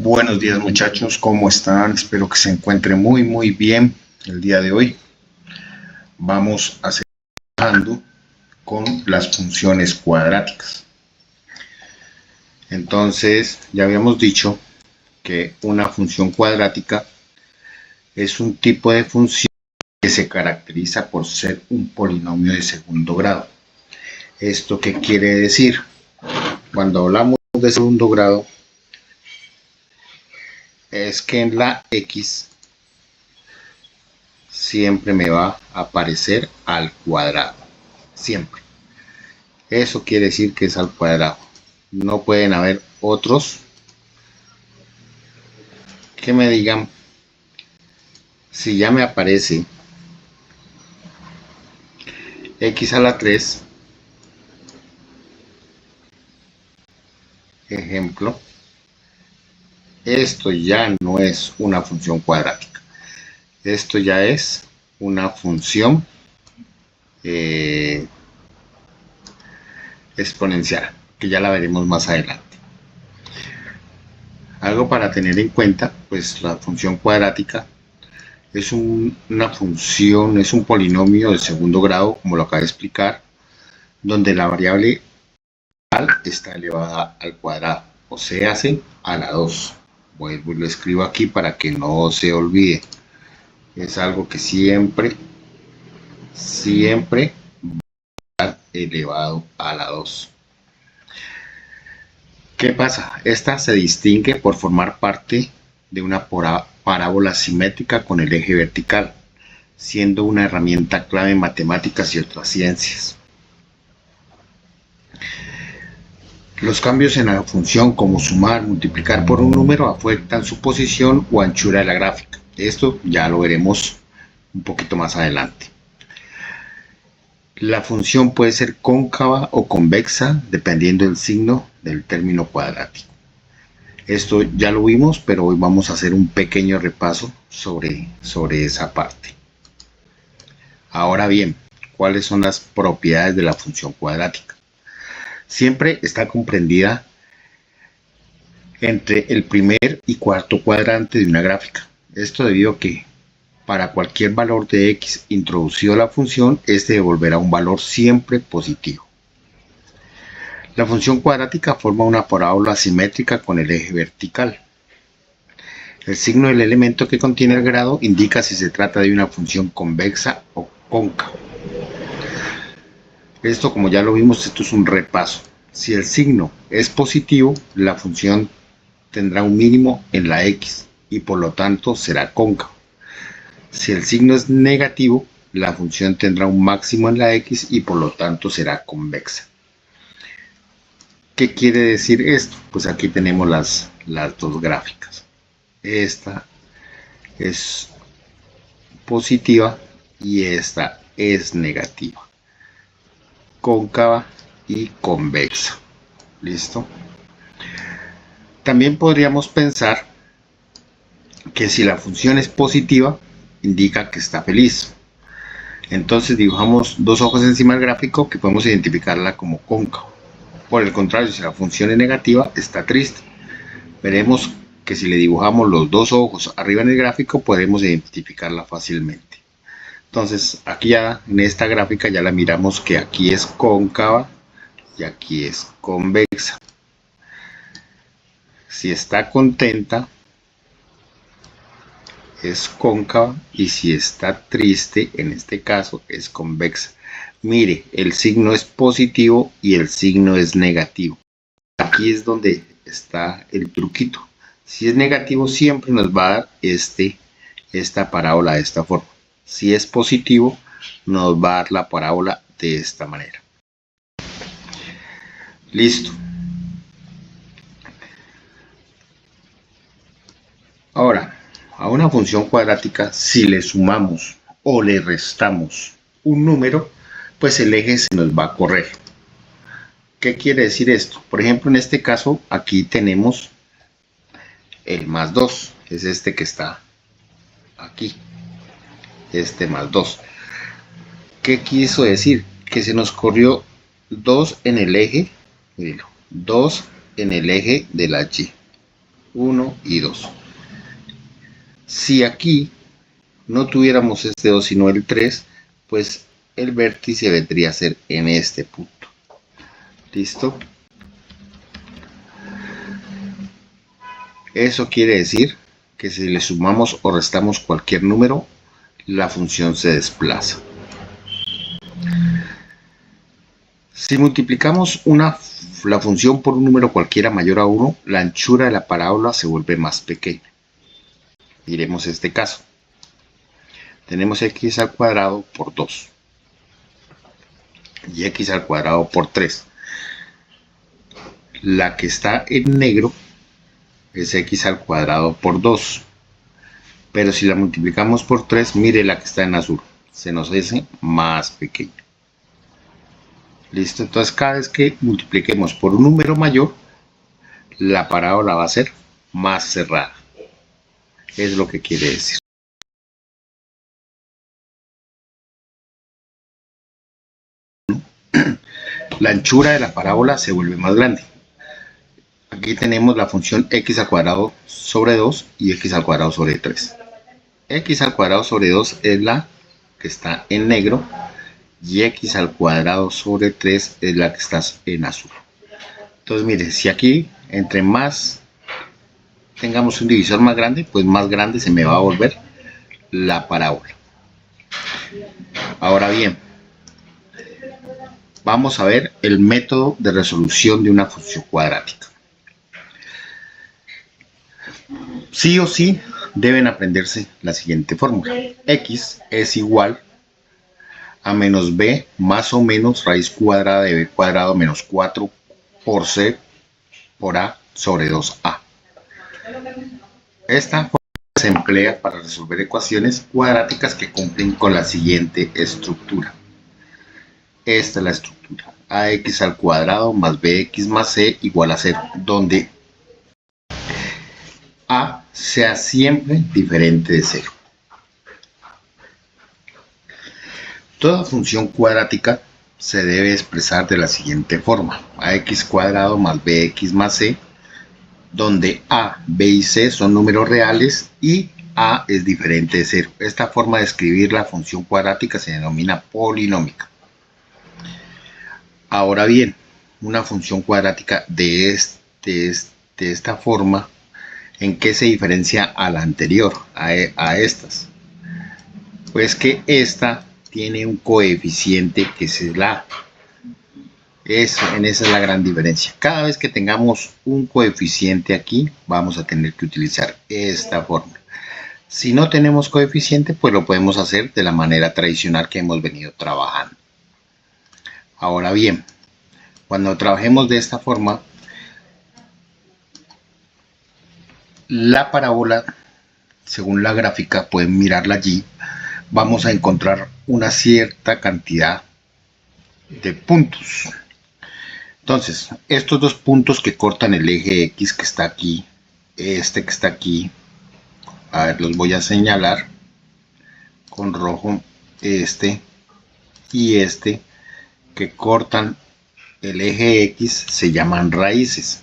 Buenos días muchachos, ¿cómo están? Espero que se encuentren muy bien el día de hoy. Vamos a seguir trabajando con las funciones cuadráticas. Entonces, ya habíamos dicho que una función cuadrática es un tipo de función que se caracteriza por ser un polinomio de segundo grado. ¿Esto qué quiere decir? Cuando hablamos de segundo grado, es que en la x siempre me va a aparecer al cuadrado, siempre. Eso quiere decir que es al cuadrado. No pueden haber otros que me digan, si ya me aparece x a la 3, ejemplo, esto ya no es una función cuadrática. Esto ya es una función exponencial, que ya la veremos más adelante. Algo para tener en cuenta, pues la función cuadrática es una función, es un polinomio de segundo grado, como lo acabo de explicar, donde la variable está elevada al cuadrado, o se hace a la 2. Vuelvo y lo escribo aquí para que no se olvide. Es algo que siempre va a estar elevado a la 2. ¿Qué pasa? Esta se distingue por formar parte de una parábola simétrica con el eje vertical, siendo una herramienta clave en matemáticas y otras ciencias. Los cambios en la función, como sumar, multiplicar por un número, afectan su posición o anchura de la gráfica. Esto ya lo veremos un poquito más adelante. La función puede ser cóncava o convexa dependiendo del signo del término cuadrático. Esto ya lo vimos, pero hoy vamos a hacer un pequeño repaso sobre esa parte. Ahora bien, ¿cuáles son las propiedades de la función cuadrática? Siempre está comprendida entre el primer y cuarto cuadrante de una gráfica. Esto debido a que para cualquier valor de x introducido a la función, este devolverá un valor siempre positivo. La función cuadrática forma una parábola simétrica con el eje vertical. El signo del elemento que contiene el grado indica si se trata de una función convexa o cóncava. Esto, como ya lo vimos, esto es un repaso. Si el signo es positivo, la función tendrá un mínimo en la x y por lo tanto será cóncava. Si el signo es negativo, la función tendrá un máximo en la x y por lo tanto será convexa. ¿Qué quiere decir esto? Pues aquí tenemos las dos gráficas. Esta es positiva y esta es negativa. Cóncava y convexa. ¿Listo? También podríamos pensar que si la función es positiva, indica que está feliz. Entonces dibujamos dos ojos encima del gráfico que podemos identificarla como cóncavo. Por el contrario, si la función es negativa, está triste. Veremos que si le dibujamos los dos ojos arriba en el gráfico, podemos identificarla fácilmente. Entonces, aquí ya en esta gráfica ya la miramos que aquí es cóncava y aquí es convexa. Si está contenta, es cóncava, y si está triste, en este caso, es convexa. Mire, el signo es positivo y el signo es negativo. Aquí es donde está el truquito. Si es negativo, siempre nos va a dar esta parábola de esta forma. Si es positivo, nos va a dar la parábola de esta manera. Listo. Ahora, a una función cuadrática, si le sumamos o le restamos un número, pues el eje se nos va a correr. ¿Qué quiere decir esto? Por ejemplo, en este caso, aquí tenemos el más 2, es este que está aquí, este más 2. ¿Qué quiso decir? Que se nos corrió 2 en el eje, mírenlo, 2 en el eje de la y. 1 y 2. Si aquí no tuviéramos este 2 sino el 3, pues el vértice vendría a ser en este punto. ¿Listo? Eso quiere decir que si le sumamos o restamos cualquier número, la función se desplaza. Si multiplicamos la función por un número cualquiera mayor a 1, la anchura de la parábola se vuelve más pequeña. Miremos este caso. Tenemos x al cuadrado por 2 y x al cuadrado por 3. La que está en negro es x al cuadrado por 2. Pero si la multiplicamos por 3, mire la que está en azul. Se nos hace más pequeña. ¿Listo? Entonces cada vez que multipliquemos por un número mayor, la parábola va a ser más cerrada. Es lo que quiere decir. La anchura de la parábola se vuelve más grande. Aquí tenemos la función x al cuadrado sobre 2 y x al cuadrado sobre 3. X al cuadrado sobre 2 es la que está en negro y x al cuadrado sobre 3 es la que está en azul. Entonces mire, si aquí entre más tengamos un divisor más grande, pues más grande se me va a volver la parábola. Ahora bien, vamos a ver el método de resolución de una función cuadrática. Sí o sí deben aprenderse la siguiente fórmula. X es igual a menos b más o menos raíz cuadrada de b cuadrado menos 4 por c por a sobre 2a. Esta fórmula se emplea para resolver ecuaciones cuadráticas que cumplen con la siguiente estructura. Esta es la estructura. Ax al cuadrado más bx más c igual a 0, donde a sea siempre diferente de 0. Toda función cuadrática se debe expresar de la siguiente forma. Ax cuadrado más bx más c, donde a, b y c son números reales y a es diferente de 0. Esta forma de escribir la función cuadrática se denomina polinómica. Ahora bien, una función cuadrática de esta forma, ¿en qué se diferencia a la anterior, a estas? Pues que esta tiene un coeficiente que es el a. Esa es la gran diferencia. Cada vez que tengamos un coeficiente aquí, vamos a tener que utilizar esta fórmula. Si no tenemos coeficiente, pues lo podemos hacer de la manera tradicional que hemos venido trabajando. Ahora bien, cuando trabajemos de esta forma, la parábola, según la gráfica, pueden mirarla allí, vamos a encontrar una cierta cantidad de puntos. Entonces, estos dos puntos que cortan el eje X que está aquí, este que está aquí, a ver, los voy a señalar con rojo, este y este, que cortan el eje X, se llaman raíces.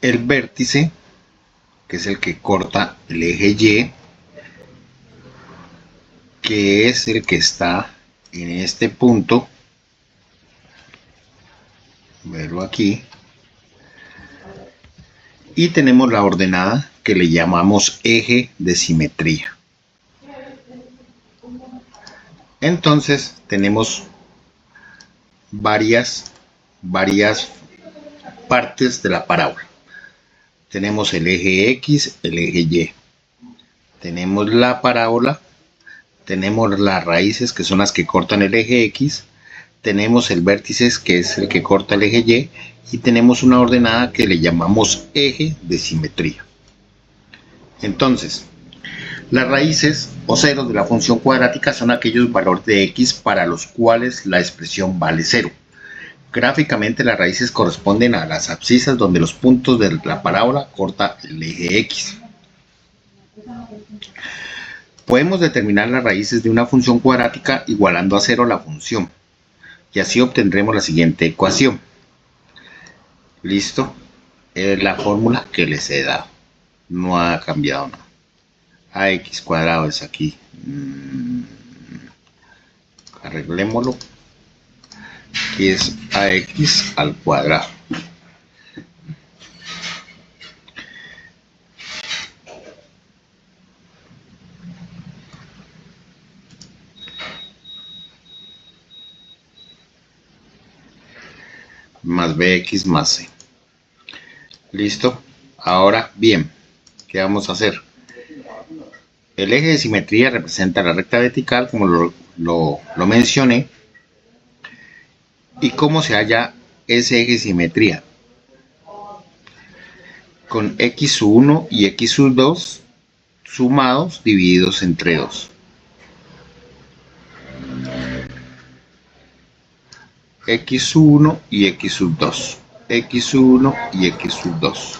El vértice, que es el que corta el eje Y, que es el que está en este punto, verlo aquí, y tenemos la ordenada que le llamamos eje de simetría. Entonces tenemos varias partes de la parábola. Tenemos el eje X, el eje Y. Tenemos la parábola, tenemos las raíces que son las que cortan el eje X, tenemos el vértice que es el que corta el eje Y tenemos una ordenada que le llamamos eje de simetría. Entonces, las raíces o ceros de la función cuadrática son aquellos valores de X para los cuales la expresión vale 0. Gráficamente las raíces corresponden a las abscisas donde los puntos de la parábola corta el eje X. Podemos determinar las raíces de una función cuadrática igualando a 0 la función. Y así obtendremos la siguiente ecuación. ¿Listo? Es la fórmula que les he dado. No ha cambiado nada. Ax cuadrado es aquí. Arreglémoslo. Aquí es ax al cuadrado. Más bx más c. ¿Listo? Ahora, bien, ¿qué vamos a hacer? El eje de simetría representa la recta vertical, como lo mencioné. ¿Y cómo se halla ese eje de simetría? Con x1 y x2 sumados divididos entre 2. x1 y x2. x1 y x2.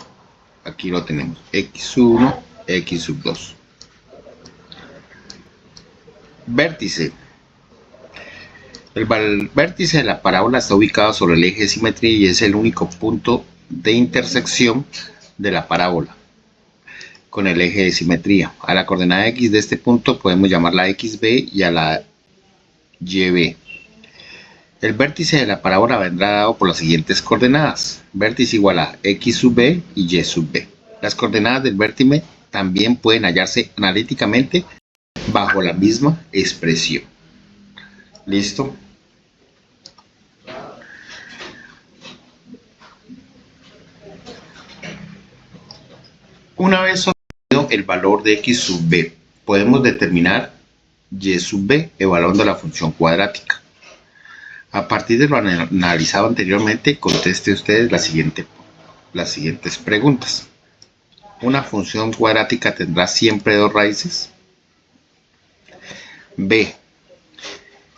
Aquí lo tenemos. x1, x2. Vértice. El vértice de la parábola está ubicado sobre el eje de simetría y es el único punto de intersección de la parábola con el eje de simetría. A la coordenada x de este punto podemos llamarla xb y a la yb. El vértice de la parábola vendrá dado por las siguientes coordenadas. Vértice igual a x sub b y y sub b. Las coordenadas del vértice también pueden hallarse analíticamente bajo la misma expresión. ¿Listo? Una vez obtenido el valor de x sub b, podemos determinar y sub b evaluando la función cuadrática. A partir de lo analizado anteriormente, conteste ustedes las siguientes preguntas. ¿Una función cuadrática tendrá siempre dos raíces? B.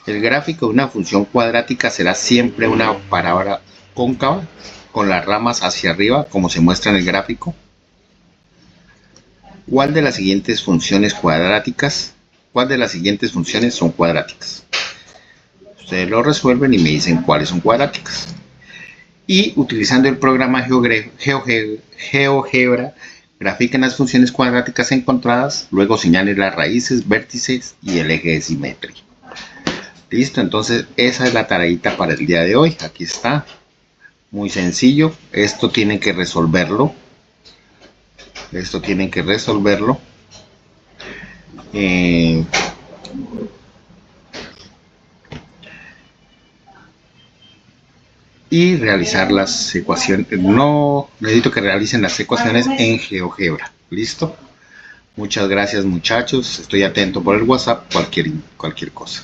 El gráfico de una función cuadrática será siempre una parábola cóncava con las ramas hacia arriba, como se muestra en el gráfico. ¿Cuál de las siguientes funciones son cuadráticas? Ustedes lo resuelven y me dicen cuáles son cuadráticas. Y utilizando el programa GeoGebra, grafiquen las funciones cuadráticas encontradas, luego señalen las raíces, vértices y el eje de simetría. Listo, entonces esa es la tareita para el día de hoy. Aquí está, muy sencillo. Esto tienen que resolverlo. Y realizar las ecuaciones. No necesito que realicen las ecuaciones en GeoGebra. ¿Listo? Muchas gracias, muchachos. Estoy atento por el WhatsApp, cualquier cosa.